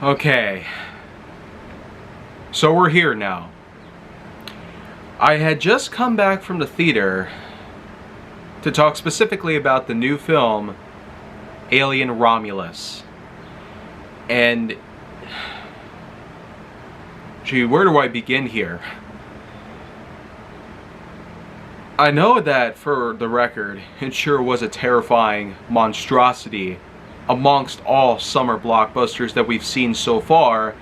Okay, so we're here now. I had just come back from the theater to talk specifically about the new film, Alien Romulus. And, gee, where do I begin here? I know that, for the record, it sure was a terrifying monstrosity amongst all summer blockbusters that we've seen so far,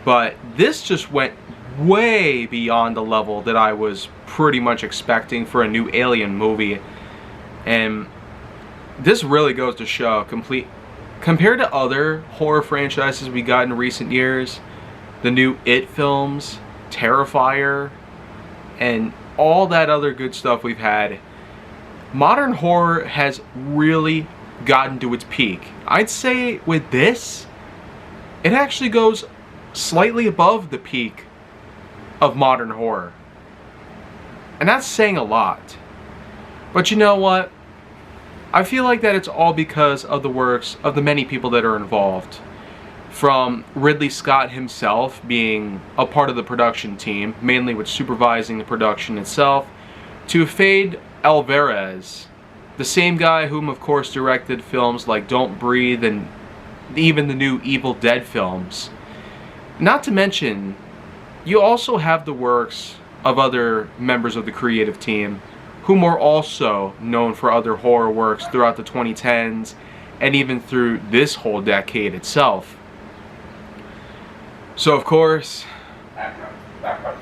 but this just went way beyond the level that I was pretty much expecting for a new Alien movie. And this really goes to show, compared to other horror franchises we got in recent years, the new It films, Terrifier, and all that other good stuff we've had, modern horror has really gotten to its peak. I'd say with this, it actually goes slightly above the peak of modern horror. And that's saying a lot. But you know what? I feel like that it's all because of the works of the many people that are involved. From Ridley Scott himself being a part of the production team, mainly with supervising the production itself, to Fede Alvarez, the same guy whom of course directed films like Don't Breathe and even the new Evil Dead films. Not to mention, you also have the works of other members of the creative team whom are also known for other horror works throughout the 2010s and even through this whole decade itself. So of course,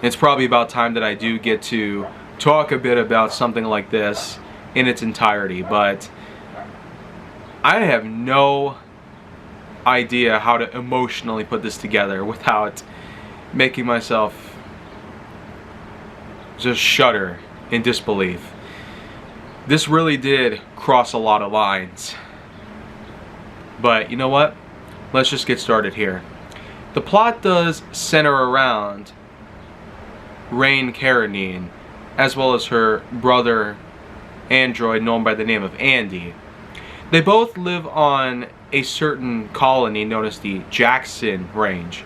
it's probably about time that I do get to talk a bit about something like this in its entirety, but I have no idea how to emotionally put this together without making myself just shudder in disbelief. This really did cross a lot of lines. But you know what? Let's just get started here. The plot does center around Rain Carradine, as well as her brother android known by the name of Andy. They both live on a certain colony known as the Jackson Range.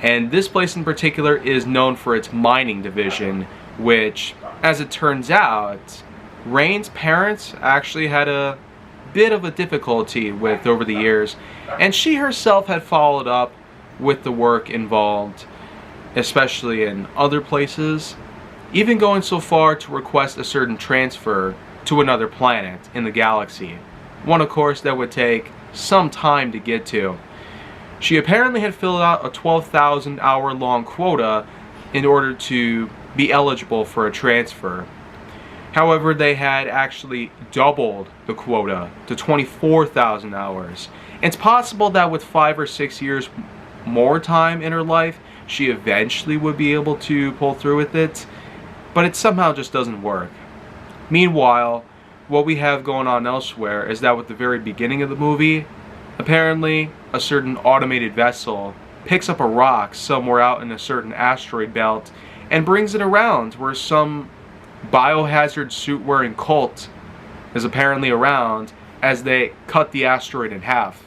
And this place in particular is known for its mining division, which, as it turns out, Rain's parents actually had a bit of a difficulty with over the years, and she herself had followed up with the work involved, especially in other places, even going so far to request a certain transfer to another planet in the galaxy. One, of course, that would take some time to get to. She apparently had filled out a 12,000 hour long quota in order to be eligible for a transfer. However, they had actually doubled the quota to 24,000 hours. It's possible that with 5 or 6 years more time in her life, she eventually would be able to pull through with it, but it somehow just doesn't work. Meanwhile, what we have going on elsewhere is that with the very beginning of the movie, apparently a certain automated vessel picks up a rock somewhere out in a certain asteroid belt and brings it around where some biohazard suit wearing cult is apparently around as they cut the asteroid in half.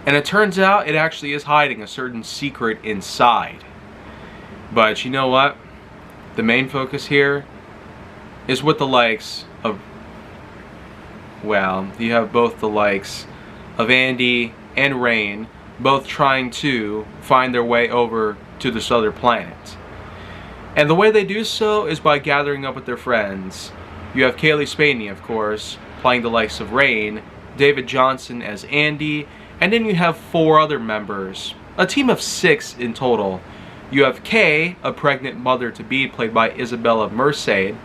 And it turns out it actually is hiding a certain secret inside. But you know what? The main focus here is with the likes of, well, you have both the likes of Andy and Rain both trying to find their way over to this other planet. And the way they do so is by gathering up with their friends. You have Kaylee Spaney, of course, playing the likes of Rain, David Johnson as Andy, and then you have 4 other members, a team of 6 in total. You have Kay, a pregnant mother-to-be played by Isabella Merced,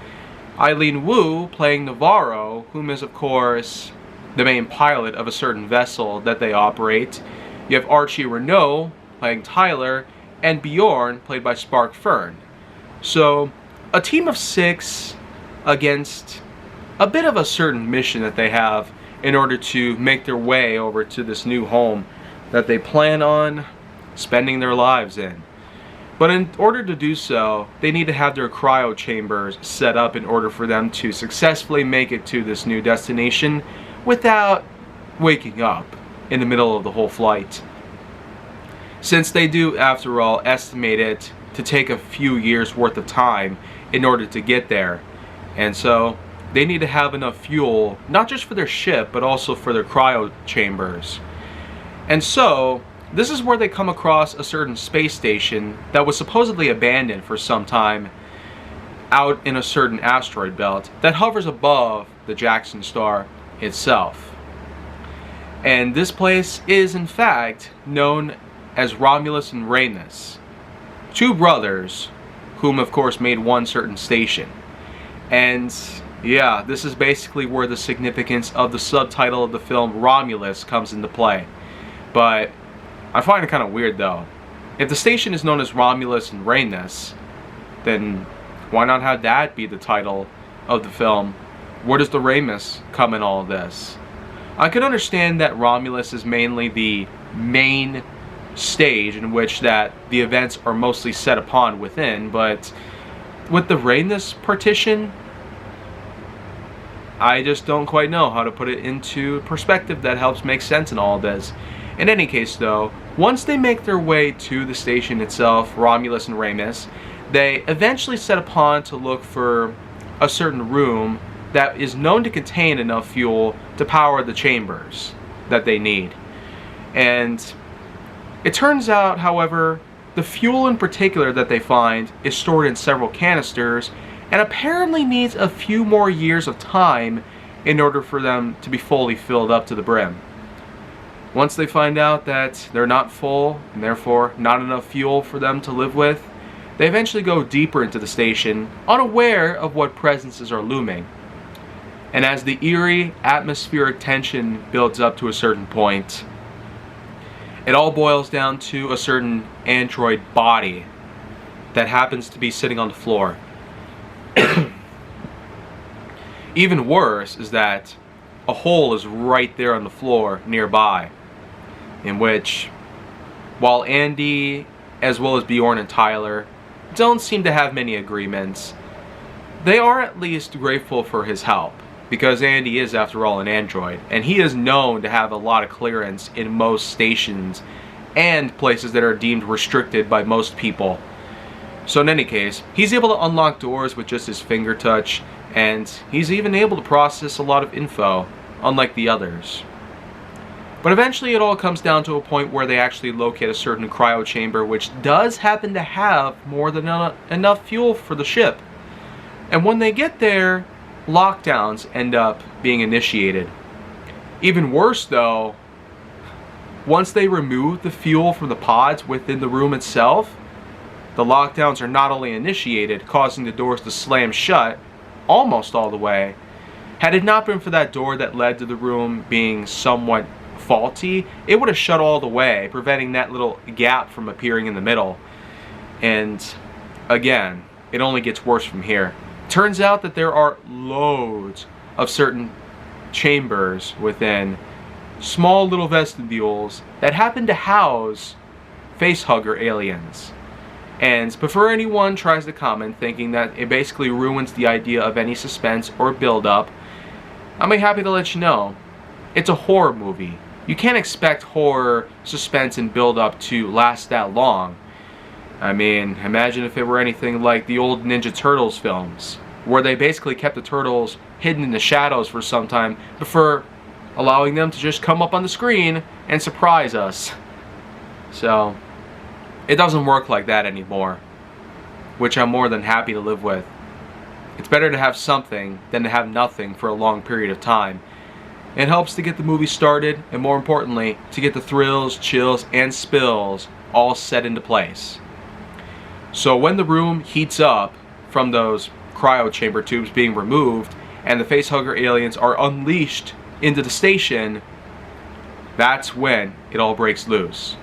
Eileen Wu playing Navarro, whom is of course the main pilot of a certain vessel that they operate. You have Archie Renault playing Tyler, and Bjorn played by Spark Fern. So, a team of 6 against a bit of a certain mission that they have in order to make their way over to this new home that they plan on spending their lives in. But in order to do so, they need to have their cryo chambers set up in order for them to successfully make it to this new destination without waking up in the middle of the whole flight. since they do, after all, estimate it to take a few years worth of time in order to get there. And so they need to have enough fuel, not just for their ship, but also for their cryo chambers. And so this is where they come across a certain space station that was supposedly abandoned for some time out in a certain asteroid belt that hovers above the Jackson star itself. And this place is in fact known as Romulus and Remus, two brothers whom of course made one certain station. And yeah, this is basically where the significance of the subtitle of the film Romulus comes into play. But I find it kind of weird though. If the station is known as Romulus and Remus, then why not have that be the title of the film? Where does the Remus come in all of this? I could understand that Romulus is mainly the main stage in which that the events are mostly set upon within, but with the Remus partition, I just don't quite know how to put it into perspective that helps make sense in all of this. In any case though, once they make their way to the station itself, Romulus and Remus, they eventually set upon to look for a certain room that is known to contain enough fuel to power the chambers that they need. And it turns out, however, the fuel in particular that they find is stored in several canisters and apparently needs a few more years of time in order for them to be fully filled up to the brim. Once they find out that they're not full and therefore not enough fuel for them to live with, they eventually go deeper into the station, unaware of what presences are looming. And as the eerie atmospheric tension builds up to a certain point, it all boils down to a certain android body that happens to be sitting on the floor. Even worse is that a hole is right there on the floor nearby, in which, while Andy, as well as Bjorn and Tyler, don't seem to have many agreements, they are at least grateful for his help, because Andy is, after all, an android, and he is known to have a lot of clearance in most stations and places that are deemed restricted by most people. So in any case, he's able to unlock doors with just his finger touch, and he's even able to process a lot of info, unlike the others. But eventually it all comes down to a point where they actually locate a certain cryo chamber which does happen to have more than enough fuel for the ship. And when they get there, lockdowns end up being initiated. Even worse though, once they remove the fuel from the pods within the room itself, the lockdowns are not only initiated, causing the doors to slam shut almost all the way. Had it not been for that door that led to the room being somewhat faulty, it would have shut all the way, preventing that little gap from appearing in the middle. And again, it only gets worse from here. Turns out that there are loads of certain chambers within, small little vestibules that happen to house facehugger aliens. And before anyone tries to comment thinking that it basically ruins the idea of any suspense or build-up, I'm happy to let you know, it's a horror movie. You can't expect horror, suspense, and build-up to last that long. I mean, imagine if it were anything like the old Ninja Turtles films, where they basically kept the turtles hidden in the shadows for some time before allowing them to just come up on the screen and surprise us. So, it doesn't work like that anymore, which I'm more than happy to live with. It's better to have something than to have nothing for a long period of time. It helps to get the movie started, and more importantly, to get the thrills, chills, and spills all set into place. So when the room heats up from those cryo chamber tubes being removed, and the facehugger aliens are unleashed into the station, that's when it all breaks loose.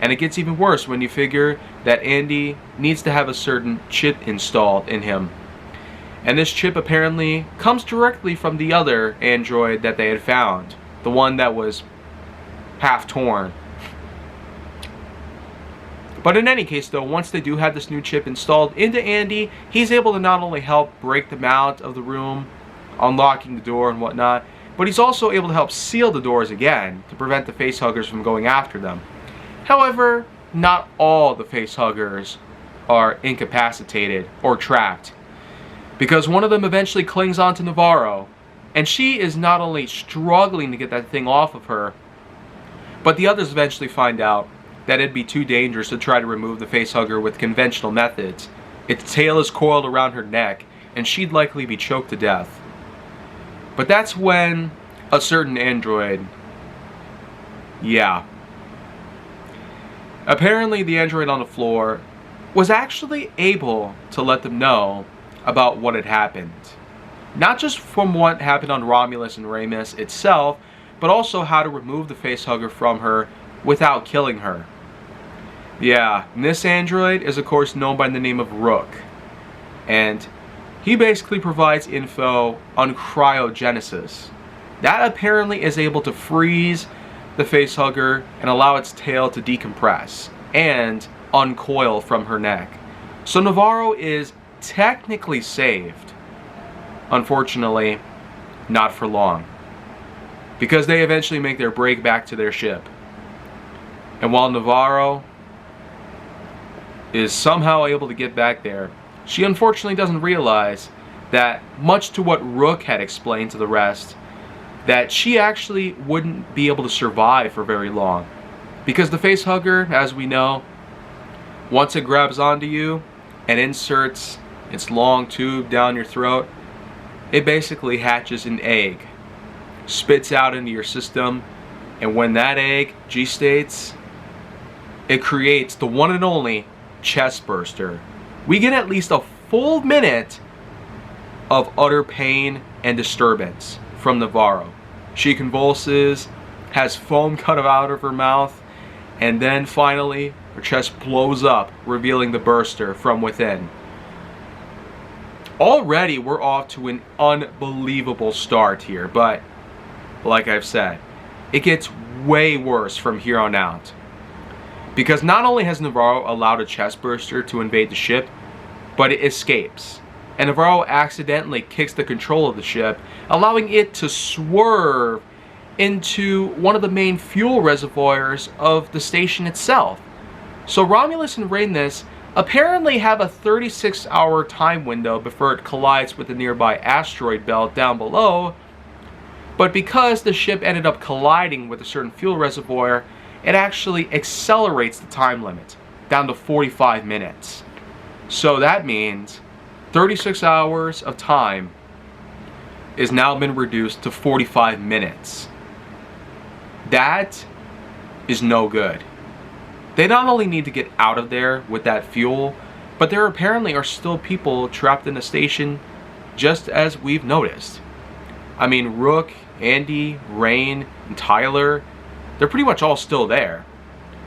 And it gets even worse when you figure that Andy needs to have a certain chip installed in him. And this chip apparently comes directly from the other android that they had found. The one that was half torn. But in any case though, once they do have this new chip installed into Andy, he's able to not only help break them out of the room, unlocking the door and whatnot, but he's also able to help seal the doors again to prevent the facehuggers from going after them. However, not all the facehuggers are incapacitated or trapped, because one of them eventually clings on to Navarro, and she is not only struggling to get that thing off of her, but the others eventually find out that it'd be too dangerous to try to remove the facehugger with conventional methods. Its tail is coiled around her neck, and she'd likely be choked to death. But that's when a certain android... Apparently the android on the floor was actually able to let them know about what had happened. Not just from what happened on Romulus and Remus itself, but also how to remove the facehugger from her without killing her. And this android is of course known by the name of Rook. And he basically provides info on cryogenesis. That apparently is able to freeze the facehugger and allow its tail to decompress and uncoil from her neck. So Navarro is technically saved. Unfortunately, not for long, because they eventually make their break back to their ship. And while Navarro is somehow able to get back there, she unfortunately doesn't realize that, much to what Rook had explained to the rest, that she actually wouldn't be able to survive for very long. Because the facehugger, as we know, once it grabs onto you and inserts its long tube down your throat, it basically hatches an egg, spits out into your system, and when that egg gestates, it creates the one and only chest burster. We get at least a full minute of utter pain and disturbance from Navarro. She convulses, has foam cut out of her mouth, and then finally her chest blows up, revealing the burster from within. Already we're off to an unbelievable start here, but like I've said, it gets way worse from here on out. Because not only has Navarro allowed a chest burster to invade the ship, but it escapes. And Navarro accidentally kicks the control of the ship, allowing it to swerve into one of the main fuel reservoirs of the station itself. So Romulus and Remus apparently have a 36-hour time window before it collides with the nearby asteroid belt down below, but because the ship ended up colliding with a certain fuel reservoir, it actually accelerates the time limit down to 45 minutes. So that means 36 hours of time is now been reduced to 45 minutes. That is no good. They not only need to get out of there with that fuel, but there apparently are still people trapped in the station, just as we've noticed. I mean, Rook, Andy, Rain, and Tyler, they're pretty much all still there.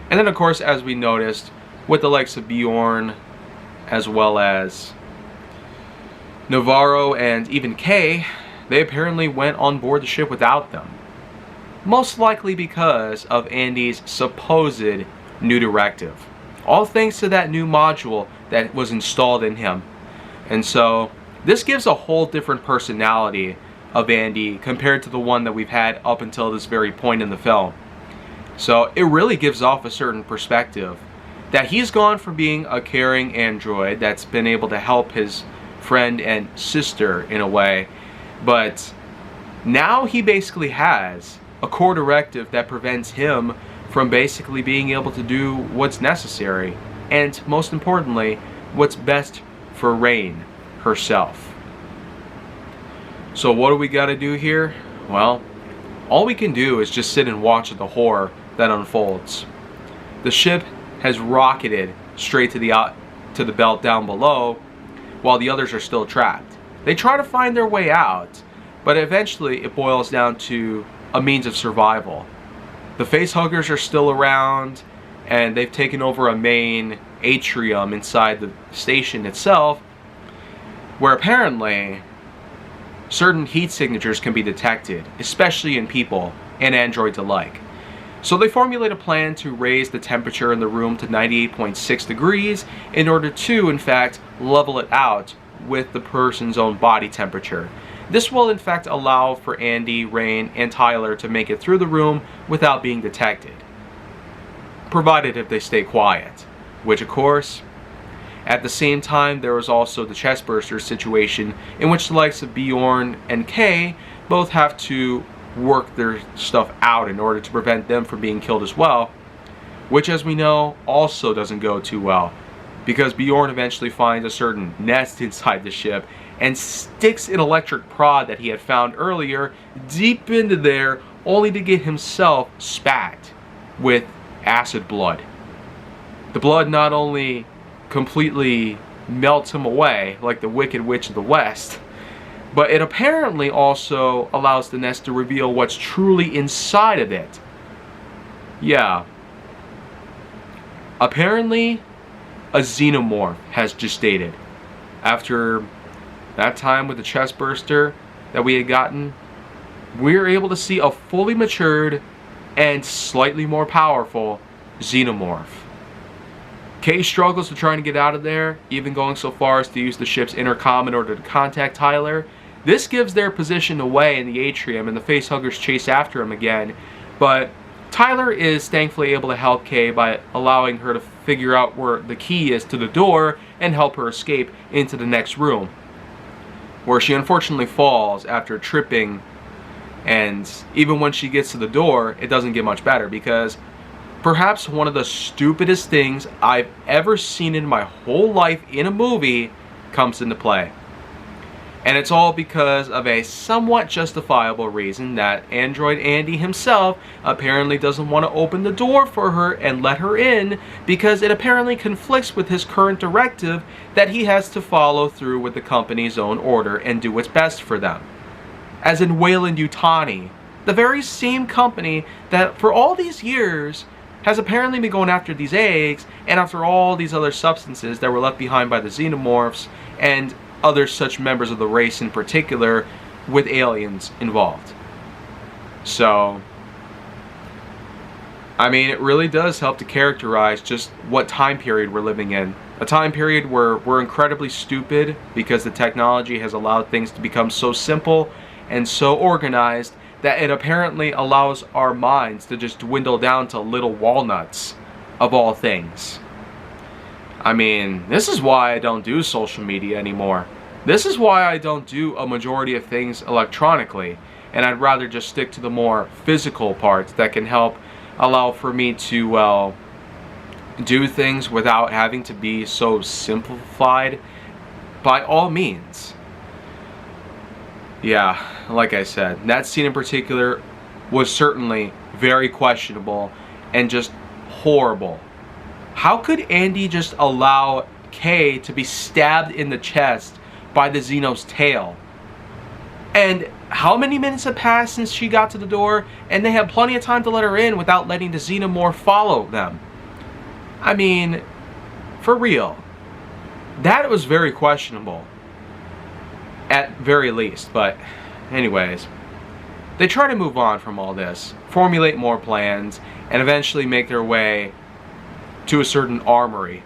And then of course, as we noticed, with the likes of Bjorn, as well as Navarro and even Kay, they apparently went on board the ship without them. Most likely because of Andy's supposed new directive. All thanks to that new module that was installed in him. And so this gives a whole different personality of Andy compared to the one that we've had up until this very point in the film. So it really gives off a certain perspective that he's gone from being a caring android that's been able to help his friend and sister in a way, but now he basically has a core directive that prevents him from basically being able to do what's necessary, and most importantly, what's best for Rain herself. So what do we got to do here? Well, all we can do is just sit and watch the horror that unfolds. The ship has rocketed straight to the belt down below, while the others are still trapped. They try to find their way out, but eventually it boils down to a means of survival. The facehuggers are still around, and they've taken over a main atrium inside the station itself, where apparently certain heat signatures can be detected, especially in people and androids alike. So they formulate a plan to raise the temperature in the room to 98.6 degrees in order to, in fact, level it out with the person's own body temperature. This will in fact allow for Andy, Rain, and Tyler to make it through the room without being detected. provided if they stay quiet. Which, of course, at the same time, there was also the chestburster situation in which the likes of Bjorn and Kay both have to work their stuff out in order to prevent them from being killed as well, which, as we know, also doesn't go too well, because Bjorn eventually finds a certain nest inside the ship and sticks an electric prod that he had found earlier deep into there, only to get himself spat with acid blood. The blood not only completely melts him away like the Wicked Witch of the West, but it apparently also allows the nest to reveal what's truly inside of it. Yeah. Apparently, a xenomorph has gestated. After that time with the chestburster that we had gotten, we were able to see a fully matured and slightly more powerful xenomorph. Kay struggles to try and get out of there, even going so far as to use the ship's intercom in order to contact Tyler. This gives their position away in the atrium, and the facehuggers chase after him again, but Tyler is thankfully able to help Kay by allowing her to figure out where the key is to the door and help her escape into the next room, where she unfortunately falls after tripping, and even when she gets to the door, it doesn't get much better, because perhaps one of the stupidest things I've ever seen in my whole life in a movie comes into play. And it's all because of a somewhat justifiable reason that Android Andy himself apparently doesn't want to open the door for her and let her in, because it apparently conflicts with his current directive that he has to follow through with the company's own order and do what's best for them. As in Weyland-Yutani, the very same company that for all these years has apparently been going after these eggs and after all these other substances that were left behind by the xenomorphs and other such members of the race in particular, with aliens involved. So, I mean, it really does help to characterize just what time period we're living in. A time period where we're incredibly stupid because the technology has allowed things to become so simple and so organized that it apparently allows our minds to just dwindle down to little walnuts, of all things. I mean, this is why I don't do social media anymore. This is why I don't do a majority of things electronically, and I'd rather just stick to the more physical parts that can help allow for me to, well, do things without having to be so simplified, by all means. Yeah, like I said, that scene in particular was certainly very questionable and just horrible. How could Andy just allow Kay to be stabbed in the chest by the Xeno's tail? And how many minutes have passed since she got to the door, and they had plenty of time to let her in without letting the Xenomorph follow them? I mean, for real. That was very questionable, at very least. But anyways, they try to move on from all this, formulate more plans, and eventually make their way to a certain armory.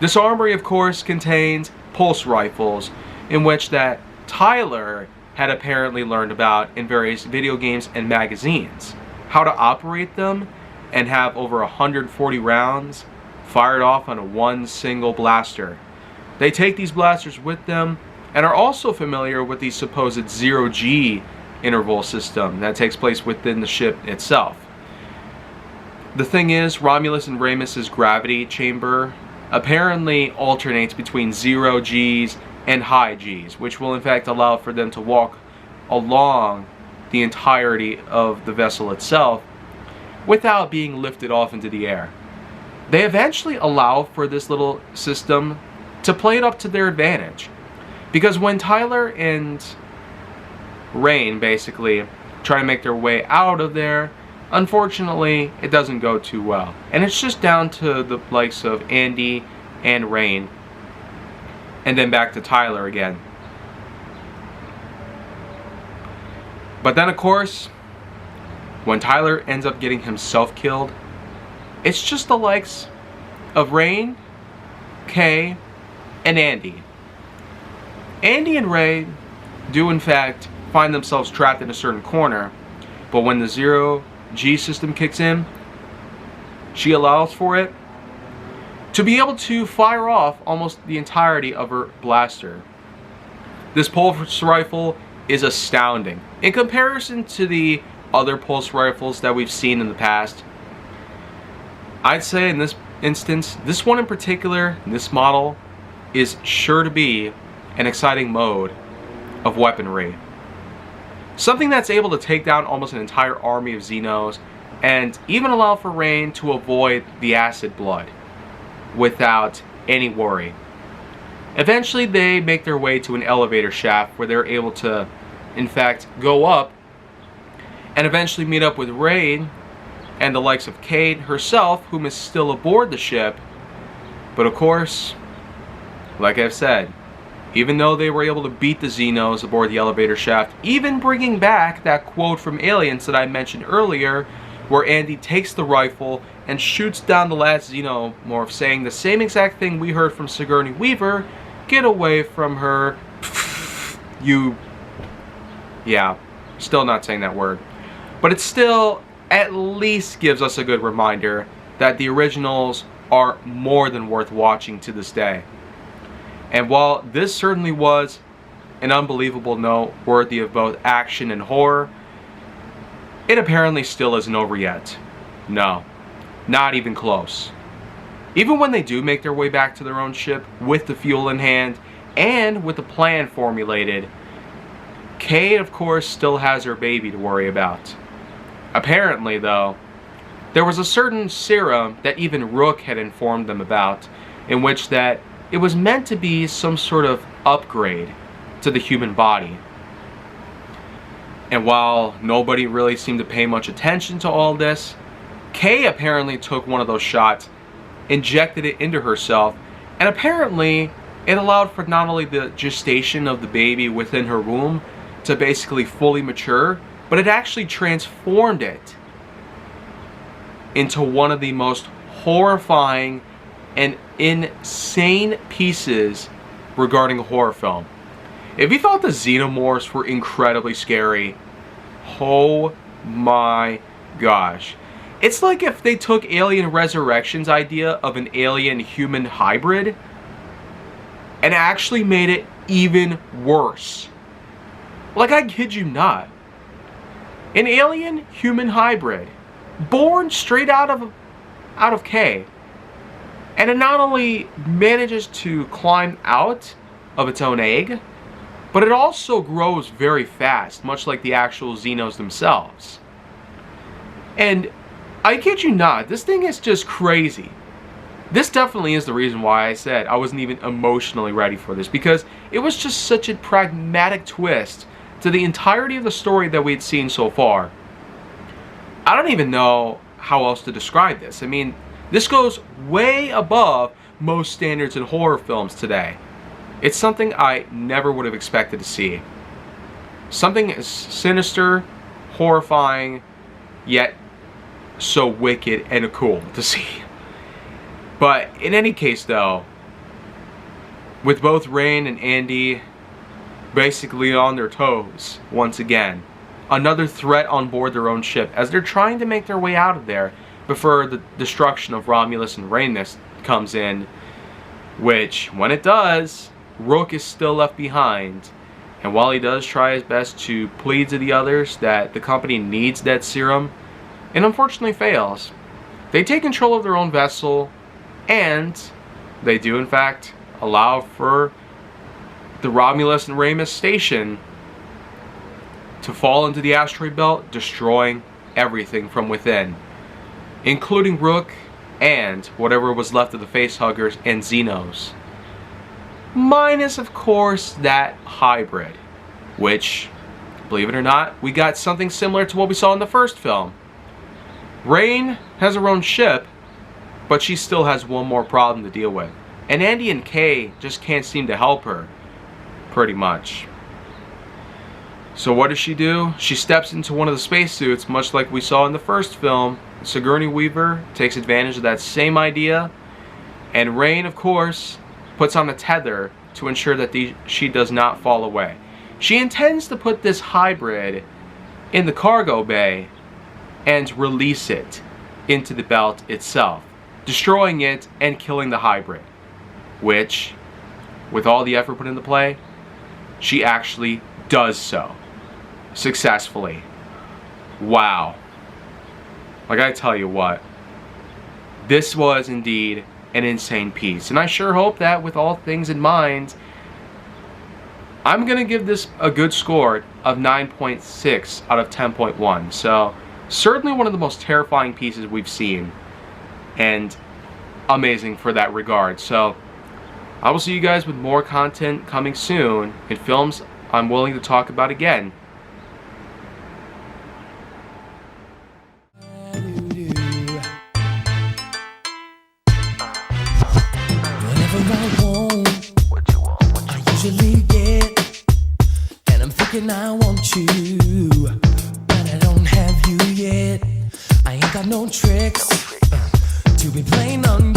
This armory, of course, contains pulse rifles, in which that Tyler had apparently learned about in various video games and magazines. How to operate them and have over 140 rounds fired off on one single blaster. They take these blasters with them and are also familiar with the supposed zero-G interval system that takes place within the ship itself. The thing is, Romulus and Remus's gravity chamber apparently alternates between 0 Gs and high Gs, which will in fact allow for them to walk along the entirety of the vessel itself without being lifted off into the air. They eventually allow for this little system to play it up to their advantage, because when Tyler and Rain basically try to make their way out of there, unfortunately, it doesn't go too well. And it's just down to the likes of Andy and Rain. And then back to Tyler again. But then, of course, when Tyler ends up getting himself killed, it's just the likes of Rain, Kay, and Andy. Andy and Ray do, in fact, find themselves trapped in a certain corner. But when the 0G system kicks in, she allows for it to be able to fire off almost the entirety of her blaster. This pulse rifle is astounding in comparison to the other pulse rifles that we've seen in the past. I'd say in this instance, this one in particular, this model, is sure to be an exciting mode of weaponry. Something that's able to take down almost an entire army of Xenos and even allow for Rain to avoid the acid blood without any worry. Eventually they make their way to an elevator shaft where they're able to, in fact, go up and eventually meet up with Rain and the likes of Kate herself, whom is still aboard the ship. But of course, like I've said, even though they were able to beat the Xenos aboard the elevator shaft, even bringing back that quote from Aliens that I mentioned earlier, where Andy takes the rifle and shoots down the last Xenomorph, saying the same exact thing we heard from Sigourney Weaver, "Get away from her, you..." Yeah, still not saying that word. But it still at least gives us a good reminder that the originals are more than worth watching to this day. And while this certainly was an unbelievable note worthy of both action and horror, it apparently still isn't over yet. No, not even close. Even when they do make their way back to their own ship with the fuel in hand and with a plan formulated, Kate, of course, still has her baby to worry about. Apparently, though, there was a certain serum that even Rook had informed them about, in which that it was meant to be some sort of upgrade to the human body. And while nobody really seemed to pay much attention to all this, Kay apparently took one of those shots, injected it into herself, and apparently it allowed for not only the gestation of the baby within her womb to basically fully mature, but it actually transformed it into one of the most horrifying and insane pieces regarding a horror film. If you thought the Xenomorphs were incredibly scary, oh my gosh. It's like if they took Alien Resurrection's idea of an alien-human hybrid and actually made it even worse. Like, I kid you not. An alien-human hybrid, born straight out of K. And it not only manages to climb out of its own egg, but it also grows very fast, much like the actual Xenos themselves. And I kid you not, this thing is just crazy. This definitely is the reason why I said I wasn't even emotionally ready for this, because it was just such a pragmatic twist to the entirety of the story that we'd seen so far. I don't even know how else to describe this. I mean, this goes way above most standards in horror films today. It's something I never would have expected to see. Something as sinister, horrifying, yet so wicked and cool to see. But in any case though, with both Rain and Andy basically on their toes once again, another threat on board their own ship as they're trying to make their way out of there before the destruction of Romulus and Remus comes in, which, when it does, Rook is still left behind. And while he does try his best to plead to the others that the company needs that serum, it unfortunately fails. They take control of their own vessel, and they do in fact allow for the Romulus and Remus station to fall into the asteroid belt, destroying everything from within, including Rook and whatever was left of the facehuggers and Xenos. Minus, of course, that hybrid, which, believe it or not, we got something similar to what we saw in the first film. Rain has her own ship, but she still has one more problem to deal with. And Andy and Kay just can't seem to help her, pretty much. So what does she do? She steps into one of the spacesuits, much like we saw in the first film. Sigourney Weaver takes advantage of that same idea, and Rain, of course, puts on a tether to ensure that she does not fall away. She intends to put this hybrid in the cargo bay and release it into the belt itself, destroying it and killing the hybrid, which, with all the effort put into play, she actually does so successfully. Wow. Like, I tell you what, this was indeed an insane piece, and I sure hope that with all things in mind, I'm gonna give this a good score of 9.6 out of 10.1. So certainly one of the most terrifying pieces we've seen, and amazing for that regard. So I will see you guys with more content coming soon in films I'm willing to talk about again. Whenever I want, I usually get, and I'm thinking I want you, but I don't have you yet. I ain't got no tricks to be playing on